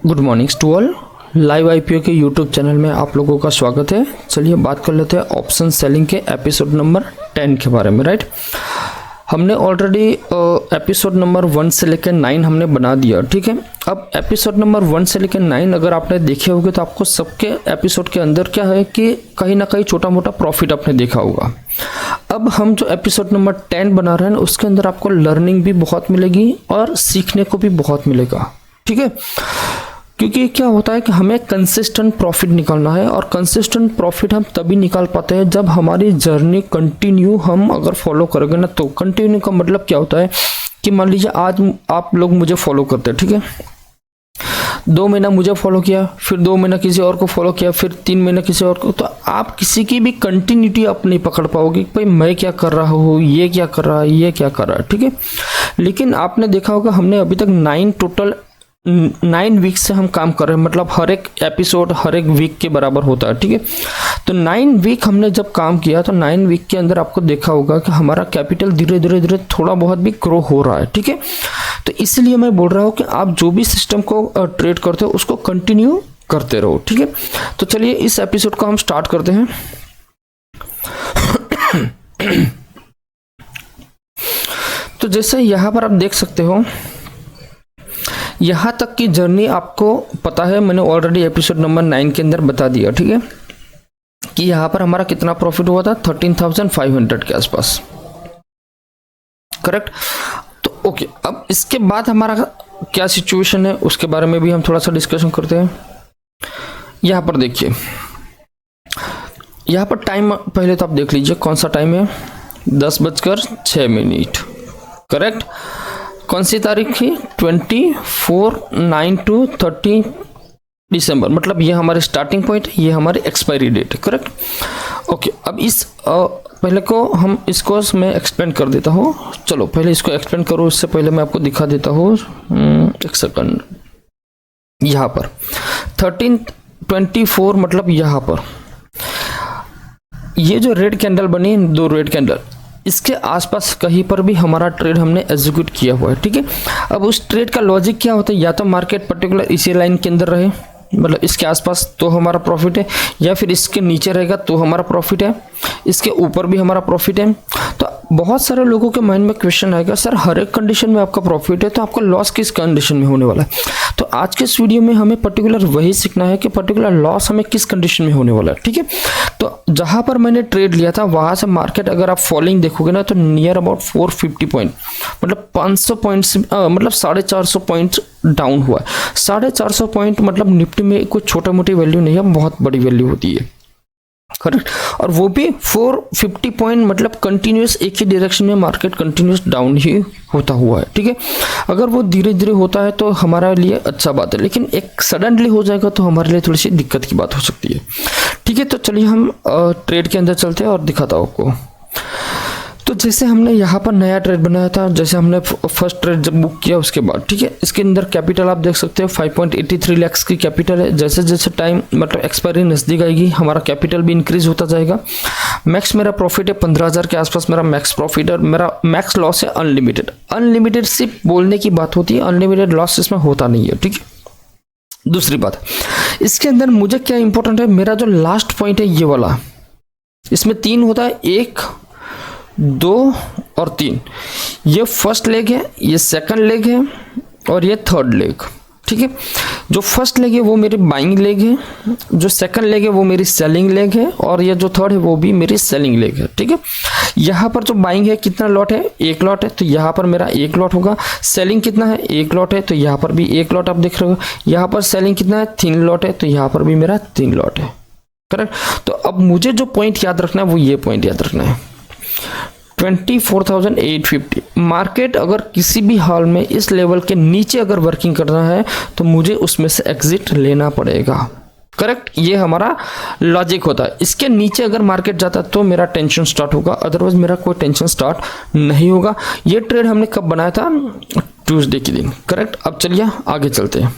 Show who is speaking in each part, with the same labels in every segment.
Speaker 1: Good morning to all. Live IPO के YouTube channel में आप लोगों का स्वागत है। चलिए बात कर लेते हैं ऑप्शन सेलिंग के एपिसोड नंबर 10 के बारे में। राइट, हमने ऑलरेडी एपिसोड नंबर 1 से लेकर 9 हमने बना दिया। ठीक है, अब एपिसोड नंबर 1 से लेकर 9 अगर आपने देखे होंगे तो आपको सबके एपिसोड के अंदर क्या है कि कहीं ना कहीं छोटा मोटा प्रॉफिट आपने देखा होगा। अब हम जो एपिसोड नंबर 10 बना रहे हैं उसके अंदर आपको लर्निंग भी बहुत मिलेगी और सीखने को भी बहुत मिलेगा। ठीक है, क्योंकि क्या होता है कि हमें कंसिस्टेंट प्रॉफिट निकालना है और कंसिस्टेंट प्रॉफिट हम तभी निकाल पाते हैं जब हमारी जर्नी कंटिन्यू हम अगर फॉलो करेंगे ना। तो कंटिन्यू का मतलब क्या होता है कि मान लीजिए आज आप लोग मुझे फॉलो करते हैं, ठीक है, 2 महीना मुझे फॉलो किया, फिर 2 महीना किसी और को फॉलो किया, फिर 3 महीना किसी और को, तो आप किसी की भी कंटिन्यूटी आप नहीं पकड़ पाओगे भाई मैं क्या कर रहा हूँ, ये क्या कर रहा है, ये क्या कर रहा है। ठीक है, लेकिन आपने देखा होगा हमने अभी तक 9 वीक से हम काम कर रहे हैं, मतलब हर एक एपिसोड हर एक वीक के बराबर होता है। ठीक है, तो 9 वीक हमने जब काम किया तो 9 वीक के अंदर आपको देखा होगा कि हमारा कैपिटल धीरे धीरे थोड़ा बहुत भी ग्रो हो रहा है। ठीक है, तो इसलिए मैं बोल रहा हूँ कि आप जो भी सिस्टम को ट्रेड करते हो उसको कंटिन्यू करते रहो। ठीक है, तो चलिए इस एपिसोड को हम स्टार्ट करते हैं। तो जैसे यहाँ पर आप देख सकते हो, यहाँ तक की जर्नी आपको पता है, मैंने ऑलरेडी एपिसोड नंबर 9 के अंदर बता दिया। ठीक है, कि यहाँ पर हमारा कितना प्रॉफिट हुआ था 13,500 के आसपास, करेक्ट। तो ओके, अब इसके बाद हमारा क्या सिचुएशन है उसके बारे में भी हम थोड़ा सा डिस्कशन करते हैं। यहाँ पर देखिए, यहाँ पर टाइम पहले तो आप देख लीजिए कौन सा टाइम है, 10:06, करेक्ट। कौन सी तारीख थी 24/9 दिसंबर, मतलब ये हमारे स्टार्टिंग पॉइंट, ये हमारी एक्सपायरी डेट है, करेक्ट। ओके, अब इस पहले को हम इसको मैं एक्सप्लेन कर देता हूँ। चलो पहले इसको एक्सप्लेन करो, इससे पहले मैं आपको दिखा देता हूँ। एक सेकंड, यहाँ पर 13/24 मतलब यहाँ पर ये जो रेड कैंडल बनी, 2 रेड कैंडल, इसके आसपास कहीं पर भी हमारा ट्रेड हमने एग्जीक्यूट किया हुआ है। ठीक है, अब उस ट्रेड का लॉजिक क्या होता है, या तो मार्केट पर्टिकुलर इसी लाइन के अंदर रहे, मतलब इसके आसपास तो हमारा प्रॉफिट है, या फिर इसके नीचे रहेगा तो हमारा प्रॉफिट है, इसके ऊपर भी हमारा प्रॉफिट है। तो बहुत सारे लोगों के माइंड में क्वेश्चन आएगा, सर हर एक कंडीशन में आपका प्रॉफिट है तो आपका लॉस किस कंडीशन में होने वाला है। तो आज के इस वीडियो में हमें पर्टिकुलर वही सीखना है कि पर्टिकुलर लॉस हमें किस कंडीशन में होने वाला है। ठीक है, तो जहां पर मैंने ट्रेड लिया था वहां से मार्केट अगर आप फॉलोइंग देखोगे ना तो नियर अबाउट 450 पॉइंट, मतलब 500 पॉइंट, मतलब 450 पॉइंट डाउन हुआ है। 450 पॉइंट मतलब निफ्टी में कोई छोटा मोटी वैल्यू नहीं है, बहुत बड़ी वैल्यू होती है, करेक्ट। और वो भी 450 पॉइंट मतलब कंटिन्यूस एक ही डायरेक्शन में मार्केट कंटिन्यूस डाउन ही होता हुआ है। ठीक है, अगर वो धीरे धीरे होता है तो हमारे लिए अच्छा बात है, लेकिन एक सडनली हो जाएगा तो हमारे लिए थोड़ी सी दिक्कत की बात हो सकती है। ठीक है, तो चलिए हम ट्रेड के अंदर चलते हैं और दिखाता हूँ आपको। तो जैसे हमने यहाँ पर नया ट्रेड बनाया था, जैसे हमने फर्स्ट ट्रेड जब बुक किया उसके बाद, ठीक है, इसके अंदर कैपिटल आप देख सकते हो 5.83 लाख की कैपिटल है। जैसे जैसे टाइम मतलब एक्सपायरी नज़दीक आएगी हमारा कैपिटल भी इंक्रीज होता जाएगा। मैक्स मेरा प्रॉफिट है 15,000 के आसपास मेरा मैक्स प्रॉफिट, और मेरा मैक्स लॉस है अनलिमिटेड। अनलिमिटेड सिर्फ बोलने की बात होती है, अनलिमिटेड लॉस इसमें होता नहीं है। ठीक है, दूसरी बात इसके अंदर मुझे क्या इंपॉर्टेंट है, मेरा जो लास्ट पॉइंट है ये वाला, इसमें 3 होता है, 1, 2 और 3। ये फर्स्ट लेग है, ये सेकंड लेग है और ये थर्ड लेग। ठीक है, जो फर्स्ट लेग है वो मेरी बाइंग लेग है, जो सेकंड लेग है वो मेरी सेलिंग लेग है, और ये जो थर्ड है वो भी मेरी सेलिंग लेग है। ठीक है, यहाँ पर जो बाइंग है कितना लॉट है, 1 लॉट है, तो यहाँ पर मेरा 1 लॉट होगा। सेलिंग कितना है, 1 लॉट है, तो यहाँ पर भी 1 लॉट आप देख रहे हो। यहाँ पर सेलिंग कितना है, 3 लॉट है, तो यहाँ पर भी मेरा 3 लॉट है, करेक्ट। तो अब मुझे जो पॉइंट याद रखना है वो ये पॉइंट याद रखना है, 24,850। मार्केट अगर किसी भी हाल में इस लेवल के नीचे अगर वर्किंग करना है तो मुझे उसमें से एग्जिट लेना पड़ेगा, करेक्ट। ये हमारा लॉजिक होता है। इसके नीचे अगर मार्केट जाता है तो मेरा टेंशन स्टार्ट होगा, अदरवाइज मेरा कोई टेंशन स्टार्ट नहीं होगा। ये ट्रेड हमने कब बनाया था, ट्यूसडे के दिन, करेक्ट। अब चलिए आगे चलते हैं।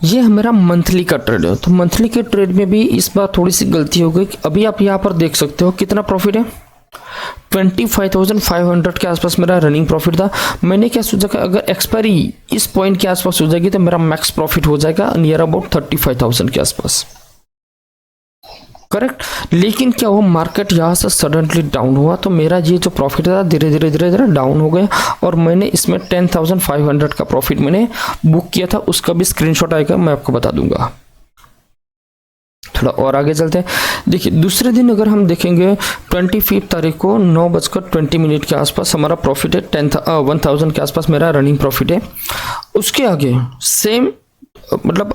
Speaker 1: ये मेरा मंथली का ट्रेड है, तो मंथली के ट्रेड में भी इस बार थोड़ी सी गलती हो गई। अभी आप यहाँ पर देख सकते हो कितना प्रॉफिट है, 25,500 के आसपास मेरा रनिंग प्रॉफिट था। मैंने क्या सोचा कि अगर एक्सपायरी इस पॉइंट के आसपास हो जाएगी तो मेरा मैक्स प्रॉफिट हो जाएगा नियर अबाउट 35,000 के आसपास, करेक्ट। लेकिन क्या हुआ, मार्केट यहाँ से सडनली डाउन हुआ तो मेरा ये जो प्रॉफिट था धीरे धीरे डाउन हो गया और मैंने इसमें 10,500 का प्रॉफिट मैंने बुक किया था। उसका भी स्क्रीनशॉट आएगा, मैं आपको बता दूंगा। थोड़ा और आगे चलते हैं। देखिए दूसरे दिन अगर हम देखेंगे 25 तारीख को 9:20 के आसपास हमारा प्रॉफिट है 1,000 के आसपास मेरा रनिंग प्रॉफिट है। उसके आगे सेम मतलब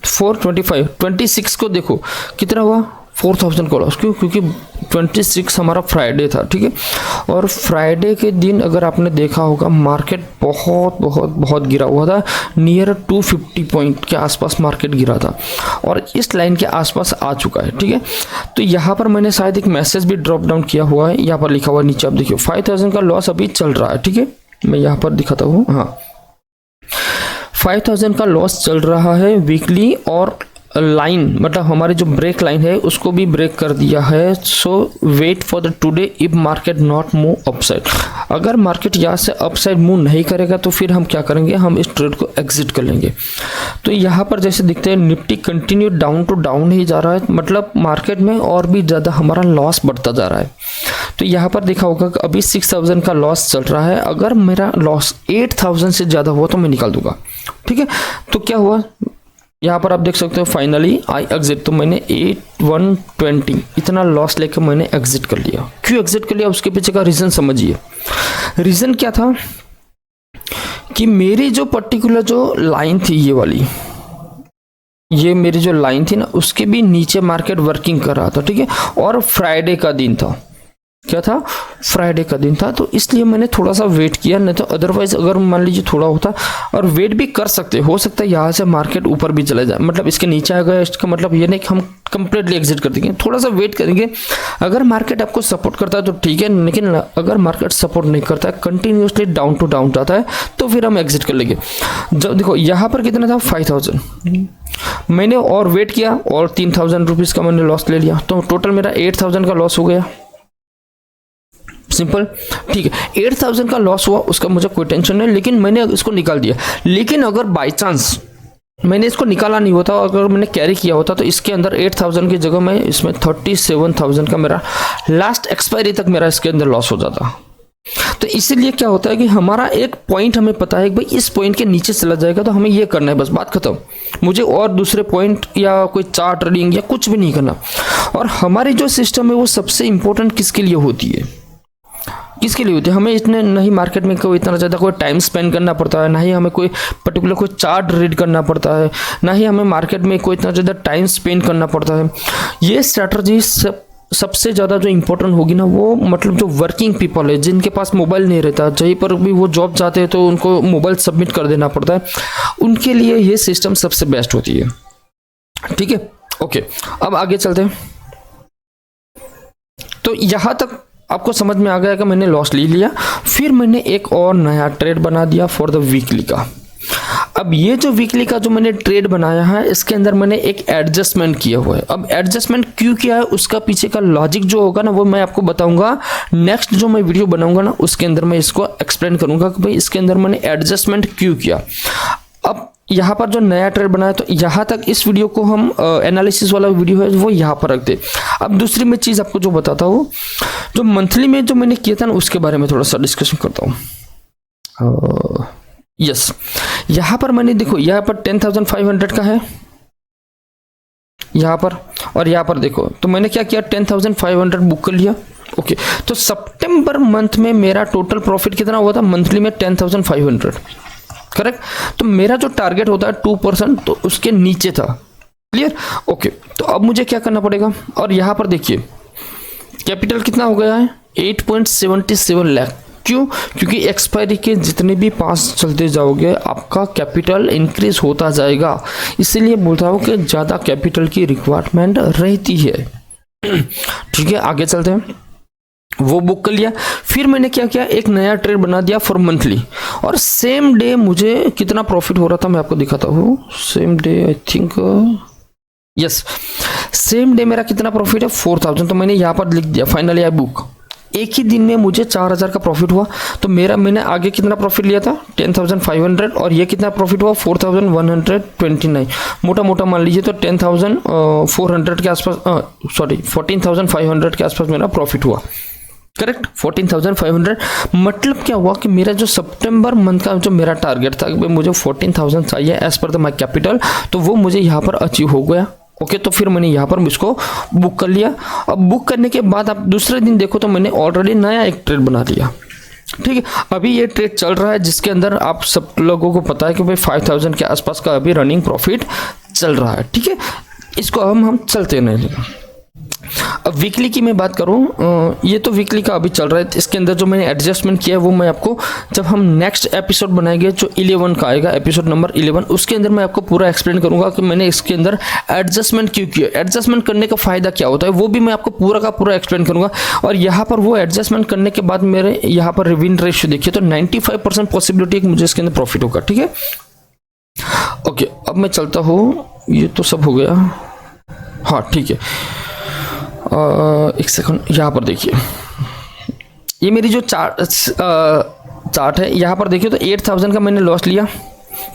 Speaker 1: 26 को देखो कितना हुआ, 4,000 का लॉस। क्यों? क्योंकि 26 हमारा फ्राइडे था, ठीक है। और फ्राइडे के दिन अगर आपने देखा होगा मार्केट बहुत बहुत बहुत गिरा हुआ था, नियर 250 पॉइंट के आसपास मार्केट गिरा था और इस लाइन के आसपास आ चुका है, ठीक है। तो यहाँ पर मैंने शायद एक मैसेज भी ड्रॉप डाउन किया हुआ है, यहाँ पर लिखा हुआ है नीचे, आप देखिए 5,000 का लॉस अभी चल रहा है, ठीक है। मैं यहाँ पर दिखाता हूँ, हाँ 5,000 का लॉस चल रहा है वीकली और लाइन मतलब हमारी जो ब्रेक लाइन है उसको भी ब्रेक कर दिया है। So wait for the today if market not move upside. अगर मार्केट यहाँ से अपसाइड मूव नहीं करेगा तो फिर हम क्या करेंगे, हम इस ट्रेड को एग्जिट कर लेंगे। तो यहाँ पर जैसे दिखते हैं Nifty continue down to down ही जा रहा है, मतलब मार्केट में और भी ज़्यादा हमारा लॉस बढ़ता जा रहा है। तो यहाँ पर देखा होगा कि अभी 6,000 का लॉस चल रहा है, अगर मेरा लॉस 8,000 से ज़्यादा हुआ तो मैं निकाल दूंगा, ठीक है। तो क्या हुआ यहाँ पर आप देख सकते हो, फाइनली आई एग्जिट। तो मैंने 8,120 इतना लॉस लेकर मैंने एग्जिट कर लिया। क्यों एग्जिट कर लिया, उसके पीछे का रीज़न समझिए। रीज़न क्या था कि मेरी जो पर्टिकुलर जो लाइन थी ये वाली, ये मेरी जो लाइन थी ना उसके भी नीचे मार्केट वर्किंग कर रहा था, ठीक है। और फ्राइडे का दिन था, क्या था, फ्राइडे का दिन था। तो इसलिए मैंने थोड़ा सा वेट किया, नहीं तो अदरवाइज अगर मान लीजिए थोड़ा होता, और वेट भी कर सकते हो सकता है यहाँ से मार्केट ऊपर भी चले जाए, मतलब इसके नीचे आ गया, इसका मतलब ये नहीं कि हम कंप्लीटली एग्जिट कर देंगे, थोड़ा सा वेट करेंगे। अगर मार्केट आपको सपोर्ट करता है तो ठीक है, लेकिन अगर मार्केट सपोर्ट नहीं करता है, कंटिन्यूसली डाउन टू डाउन जाता है, तो फिर हम एग्जिट कर लेंगे। जब देखो यहाँ पर कितना था 5,000, मैंने और वेट किया और 3,000 रुपीज़ का मैंने लॉस ले लिया, तो टोटल मेरा 8,000 का लॉस हो गया। सिंपल, ठीक है। 8,000 का लॉस हुआ, उसका मुझे कोई टेंशन नहीं, लेकिन मैंने इसको निकाल दिया। लेकिन अगर बाई चांस मैंने इसको निकाला नहीं होता, अगर मैंने कैरी किया होता तो इसके अंदर 8,000 की जगह मैं इसमें 37,000 का मेरा लास्ट एक्सपायरी तक मेरा इसके अंदर लॉस हो जाता। तो इसीलिए क्या होता है कि हमारा एक पॉइंट हमें पता है कि भाई इस पॉइंट के नीचे चला जाएगा तो हमें ये करना है, बस बात खत्म। मुझे और दूसरे पॉइंट या कोई चार्ट रीडिंग या कुछ भी नहीं करना। और हमारी जो सिस्टम है वो सबसे इंपॉर्टेंट किसके लिए होती है, किसके लिए होती है, हमें इतने नहीं मार्केट में कोई इतना ज़्यादा कोई टाइम स्पेंड करना पड़ता है, ना ही हमें कोई पर्टिकुलर कोई चार्ट रीड करना पड़ता है, ना ही हमें मार्केट में कोई इतना ज़्यादा टाइम स्पेंड करना पड़ता है। ये स्ट्रैटेजी सबसे ज़्यादा जो इम्पोर्टेंट होगी ना, वो मतलब जो वर्किंग पीपल है, जिनके पास मोबाइल नहीं रहता, जहीं पर भी वो जॉब जाते हैं तो उनको मोबाइल सबमिट कर देना पड़ता है, उनके लिए ये सिस्टम सबसे बेस्ट होती है, ठीक है। ओके, अब आगे चलते हैं। तो यहाँ तक आपको समझ में आ गया कि मैंने लॉस ले लिया। फिर मैंने एक और नया ट्रेड बना दिया फॉर द वीकली का। अब ये जो वीकली का जो मैंने ट्रेड बनाया है, इसके अंदर मैंने एक एडजस्टमेंट किया हुआ है। अब एडजस्टमेंट क्यों किया है, उसका पीछे का लॉजिक जो होगा ना वो मैं आपको बताऊंगा। नेक्स्ट जो मैं वीडियो बनाऊंगा ना उसके अंदर मैं इसको एक्सप्लेन करूंगा कि भाई इसके अंदर मैंने एडजस्टमेंट क्यों किया। अब यहाँ पर जो नया ट्रेड बनाया, तो यहाँ तक इस वीडियो को हम एनालिसिस वाला वीडियो है वो यहाँ पर रख दे। अब दूसरी मैं चीज़ आपको जो बताता हूँ, जो मंथली में जो मैंने किया था ना उसके बारे में थोड़ा सा डिस्कशन करता हूँ। यस, यहाँ पर मैंने देखो यहाँ पर 10,500 का है यहाँ पर, और यहाँ पर देखो तो मैंने क्या किया 10,500 बुक कर लिया। ओके, तो सितंबर मंथ में मेरा टोटल प्रॉफिट कितना हुआ था मंथली में 10,500, करेक्ट। तो मेरा जो टारगेट होता है 2%, तो उसके नीचे था, क्लियर। ओके, तो अब मुझे क्या करना पड़ेगा, और यहाँ पर देखिए कैपिटल कितना हो गया है 8.77 लाख। क्यों? क्योंकि एक्सपायरी के जितने भी पास चलते जाओगे आपका कैपिटल इंक्रीज होता जाएगा, इसीलिए बोलता हूँ कि ज़्यादा कैपिटल की रिक्वायरमेंट रहती है, ठीक है। आगे चलते हैं, वो बुक कर लिया। फिर मैंने क्या किया, एक नया ट्रेड बना दिया फॉर मंथली, और सेम डे मुझे कितना प्रॉफिट हो रहा था मैं आपको दिखाता हूँ। Same day I think yes, same day मेरा कितना प्रॉफिट है 4,000, तो मैंने यहाँ पर लिख दिया फाइनली आई बुक एक ही दिन में मुझे 4000 का प्रॉफिट हुआ। तो मैंने आगे कितना प्रॉफिट लिया था 10,500 और ये कितना प्रॉफिट हुआ 4,129, मोटा मोटा मान लीजिए तो 10,400 के आसपास, 14,500 के आसपास मेरा प्रॉफिट हुआ। करेक्ट, 14,500। मतलब क्या हुआ कि मेरा जो सितंबर मंथ का जो मेरा टारगेट था कि मुझे 14,000 चाहिए as per the my capital, तो वो मुझे यहाँ पर अचीव हो गया। ओके, तो फिर मैंने यहाँ पर इसको बुक कर लिया। अब बुक करने के बाद आप दूसरे दिन देखो तो मैंने ऑलरेडी नया एक ट्रेड बना लिया। ठीक है, अभी ये ट्रेड चल रहा है जिसके अंदर आप सब लोगों को पता है कि भाई 5,000 के आसपास का अभी रनिंग प्रॉफिट चल रहा है। ठीक है, इसको हम चलते नहीं। अब वीकली की मैं बात करूं, ये तो वीकली का अभी चल रहा है। इसके अंदर जो मैंने एडजस्टमेंट किया है वो मैं आपको जब हम नेक्स्ट एपिसोड बनाएंगे जो 11 का आएगा, एपिसोड नंबर 11, उसके अंदर मैं आपको पूरा एक्सप्लेन करूंगा कि मैंने इसके अंदर एडजस्टमेंट क्यों किया, एडजस्टमेंट करने का फायदा क्या होता है, वो भी मैं आपको पूरा का पूरा एक्सप्लेन करूंगा। और यहाँ पर वो एडजस्टमेंट करने के बाद मेरे यहाँ पर विन रेशियो देखिए तो 95% पॉसिबिलिटी मुझे इसके अंदर प्रॉफिट होगा। ठीक है, ओके, अब मैं चलता हूँ, ये तो सब हो गया। हाँ ठीक है, एक सेकंड, यहाँ पर देखिए ये मेरी जो चार्ट है, यहाँ पर देखिए तो 8,000 का मैंने लॉस लिया।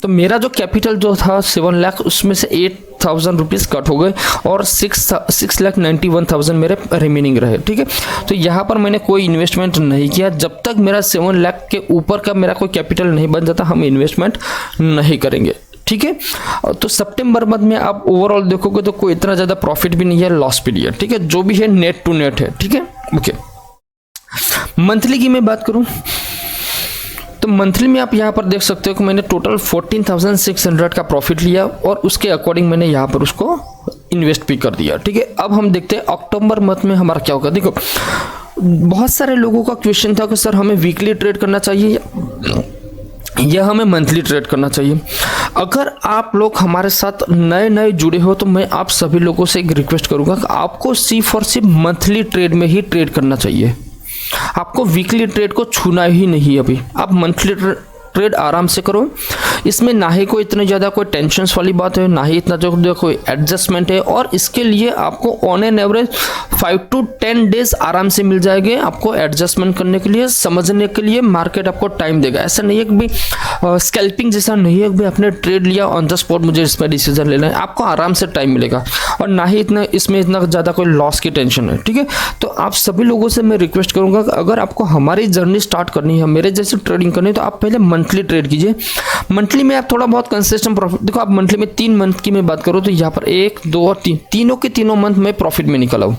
Speaker 1: तो मेरा जो कैपिटल जो था 7 लाख, उसमें से 8,000 रुपीज़ कट हो गए और 6,91,000 मेरे रिमेनिंग रहे। ठीक है, तो यहाँ पर मैंने कोई इन्वेस्टमेंट नहीं किया। जब तक मेरा 7 लाख के ऊपर का मेरा कोई कैपिटल नहीं बन जाता हम इन्वेस्टमेंट नहीं करेंगे। ठीक है, तो सितंबर मंथ में आप ओवरऑल देखोगे तो कोई इतना ज़्यादा प्रॉफिट भी नहीं है, लॉस भी नहीं है। ठीक है, जो भी है नेट टू नेट है। ठीक है, ओके। मंथली की मैं बात करूं तो मंथली में आप यहाँ पर देख सकते हो कि मैंने टोटल 14,600 का प्रॉफिट लिया और उसके अकॉर्डिंग मैंने यहाँ पर उसको इन्वेस्ट भी कर दिया। ठीक है, अब हम देखते हैं अक्टूबर मंथ में हमारा क्या होगा। देखो, बहुत सारे लोगों का क्वेश्चन था कि सर हमें वीकली ट्रेड करना चाहिए या हमें मंथली ट्रेड करना चाहिए। अगर आप लोग हमारे साथ नए जुड़े हो तो मैं आप सभी लोगों से एक रिक्वेस्ट करूंगा कि आपको सिर्फ और सिर्फ मंथली ट्रेड में ही ट्रेड करना चाहिए। आपको वीकली ट्रेड को छूना ही नहीं। अभी आप मंथली ट्रेड आराम से करो, इसमें ना ही कोई इतनी ज़्यादा कोई टेंशन वाली बात है, ना ही इतना जो कोई एडजस्टमेंट है। और इसके लिए आपको on an average 5 to 10 days आराम से मिल जाएंगे आपको एडजस्टमेंट करने के लिए, समझने के लिए। मार्केट आपको टाइम देगा। ऐसा नहीं है कि भाई स्कैल्पिंग जैसा नहीं है कि भाई आपने ट्रेड लिया ऑन द स्पॉट मुझे इसमें डिसीजन लेना है। आपको आराम से टाइम मिलेगा और ना ही इतना इसमें इतना ज़्यादा कोई लॉस की टेंशन है। ठीक है, तो आप सभी लोगों से मैं रिक्वेस्ट करूँगा कि अगर आपको हमारी जर्नी स्टार्ट करनी है, मेरे जैसे ट्रेडिंग करनी है, तो आप पहले मंथली ट्रेड कीजिए। मंथली में आप थोड़ा बहुत कंसिस्टेंट प्रॉफिट, देखो आप मंथली में 3 मंथ की मैं बात करूँ तो यहाँ पर 1, 2 और 3 तीनों के तीनों मंथ में प्रॉफिट में निकला हूँ।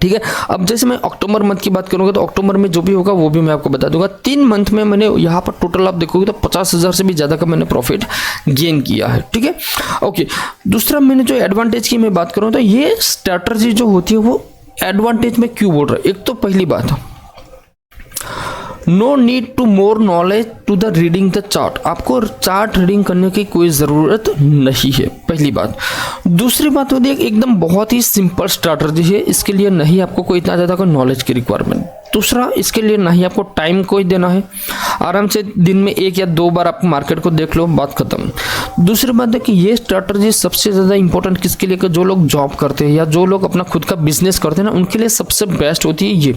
Speaker 1: ठीक है, अब जैसे मैं अक्टूबर मंथ की बात करूंगा तो अक्टूबर में जो भी होगा वो भी मैं आपको बता दूंगा। 3 मंथ में मैंने यहाँ पर टोटल आप देखोगे तो 50,000 से भी ज़्यादा का मैंने प्रॉफिट गेन किया है। ठीक है, ओके। दूसरा मैंने जो एडवांटेज की मैं बात करूँ तो ये स्ट्रैटेजी जो होती है वो एडवांटेज में क्यों बोल रहा है। एक तो पहली बात, no need to more knowledge to the reading the chart. आपको चार्ट रीडिंग करने की कोई ज़रूरत नहीं है, पहली बात। दूसरी बात होती है एकदम बहुत ही सिंपल स्ट्रैटेजी है, इसके लिए नहीं आपको कोई इतना ज़्यादा कोई नॉलेज की रिक्वायरमेंट। दूसरा, इसके लिए ना ही आपको टाइम कोई देना है, आराम से दिन में 1 या 2 बार आप मार्केट को देख लो, बात खत्म। दूसरी बात है कि ये स्ट्रैटेजी सबसे ज़्यादा इंपॉर्टेंट किसके लिए, कि जो लोग जॉब करते हैं या जो लोग अपना खुद का बिजनेस करते हैं ना, उनके लिए सबसे बेस्ट होती है ये।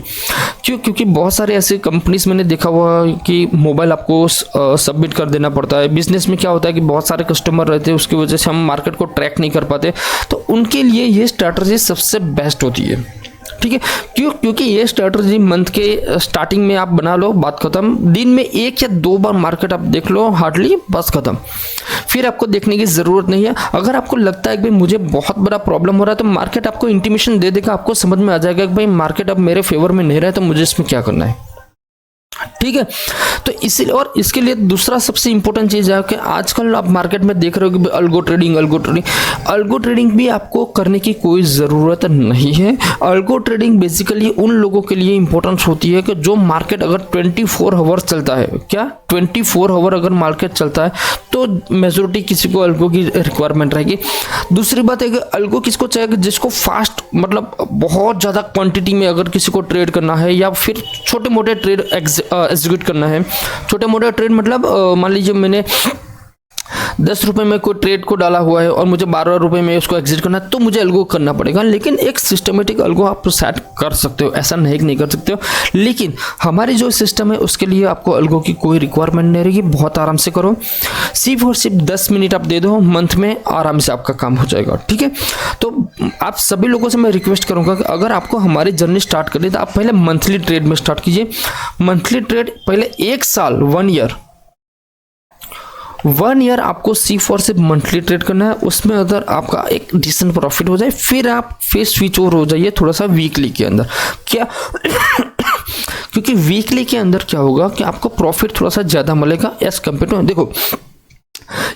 Speaker 1: क्यों? क्योंकि बहुत सारे ऐसे कंपनीज मैंने देखा हुआ है कि मोबाइल आपको सबमिट कर देना पड़ता है। बिजनेस में क्या होता है कि बहुत सारे कस्टमर रहते हैं, उसकी वजह से हम मार्केट को ट्रैक नहीं कर पाते, तो उनके लिए ये स्ट्रैटेजी सबसे बेस्ट होती है। ठीक है, क्यों? क्योंकि ये स्ट्रैटेजी मंथ के स्टार्टिंग में आप बना लो, बात खत्म। दिन में 1 या 2 बार मार्केट आप देख लो हार्डली, बस खत्म। फिर आपको देखने की ज़रूरत नहीं है। अगर आपको लगता है कि भाई मुझे बहुत बड़ा प्रॉब्लम हो रहा है तो मार्केट आपको इंटीमेशन दे देगा, आपको समझ में आ जाएगा कि भाई मार्केट अब मेरे फेवर में नहीं रहा है तो मुझे इसमें क्या करना है। ठीक है, तो इसलिए और इसके लिए दूसरा सबसे इंपॉर्टेंट चीज़ है कि आजकल आप मार्केट में देख रहे हो कि अल्गो ट्रेडिंग भी आपको करने की कोई ज़रूरत नहीं है। अल्गो ट्रेडिंग बेसिकली उन लोगों के लिए इंपॉर्टेंट होती है कि जो मार्केट अगर 24 आवर चलता है, क्या 24 आवर अगर मार्केट चलता है तो मेजोरिटी किसी को अल्गो की रिक्वायरमेंट रहेगी। दूसरी बात है कि अल्गो किसको चाहिए, जिसको फास्ट मतलब बहुत ज़्यादा क्वांटिटी में अगर किसी को ट्रेड करना है या फिर छोटे मोटे ट्रेड एग्जीक्यूट करना है। छोटे मोटे ट्रेड मतलब मान लीजिए मैंने 10 रुपये में कोई ट्रेड को डाला हुआ है और मुझे 12 रुपये में उसको एग्जिट करना है तो मुझे अल्गो करना पड़ेगा, लेकिन एक सिस्टमेटिक अल्गो आप सेट कर सकते हो, ऐसा नहीं कि नहीं कर सकते हो। लेकिन हमारी जो सिस्टम है उसके लिए आपको अल्गो की कोई रिक्वायरमेंट नहीं रहेगी, बहुत आराम से करो। सिर्फ और सिर्फ 10 मिनट आप दे दो, मंथ में आराम से आपका काम हो जाएगा, ठीक है। तो आप सभी लोगों से मैं रिक्वेस्ट करूंगा कि अगर आपको हमारी जर्नी स्टार्ट करनी है तो आप पहले मंथली ट्रेड में स्टार्ट कीजिए। मंथली ट्रेड पहले 1 साल 1 ईयर आपको सिर्फ और सिर्फ मंथली ट्रेड करना है। उसमें अगर आपका एक डिसेंट प्रॉफिट हो जाए फिर आप स्विच ओवर हो जाइए थोड़ा सा वीकली के अंदर। क्या क्योंकि वीकली के अंदर क्या होगा कि आपको प्रॉफिट थोड़ा सा ज़्यादा मिलेगा एज कम्पेयर टू, देखो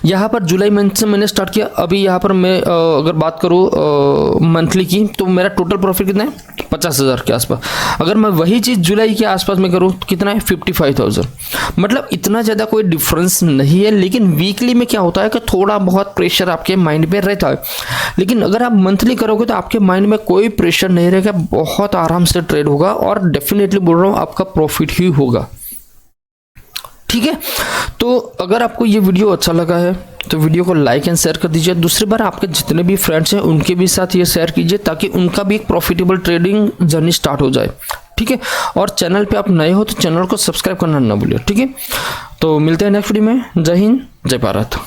Speaker 1: यहाँ पर जुलाई मंथ से मैंने स्टार्ट किया, अभी यहाँ पर मैं अगर बात करूँ मंथली की तो मेरा टोटल प्रॉफिट कितना है 50,000 के आसपास। अगर मैं वही चीज़ जुलाई के आसपास में करूँ तो कितना है 55,000। मतलब इतना ज़्यादा कोई डिफरेंस नहीं है। लेकिन वीकली में क्या होता है कि थोड़ा बहुत प्रेशर आपके माइंड पे रहता है, लेकिन अगर आप मंथली करोगे तो आपके माइंड में कोई प्रेशर नहीं रहेगा, बहुत आराम से ट्रेड होगा और डेफिनेटली बोल रहा हूँ आपका प्रॉफिट ही होगा, ठीक है। तो अगर आपको ये वीडियो अच्छा लगा है तो वीडियो को लाइक एंड शेयर कर दीजिए। दूसरी बार आपके जितने भी फ्रेंड्स हैं उनके भी साथ ये शेयर कीजिए ताकि उनका भी एक प्रॉफिटेबल ट्रेडिंग जर्नी स्टार्ट हो जाए, ठीक है। और चैनल पे आप नए हो तो चैनल को सब्सक्राइब करना ना भूलिए, ठीक है। तो मिलते हैं नेक्स्ट वीडियो में। जय हिंद, जय भारत।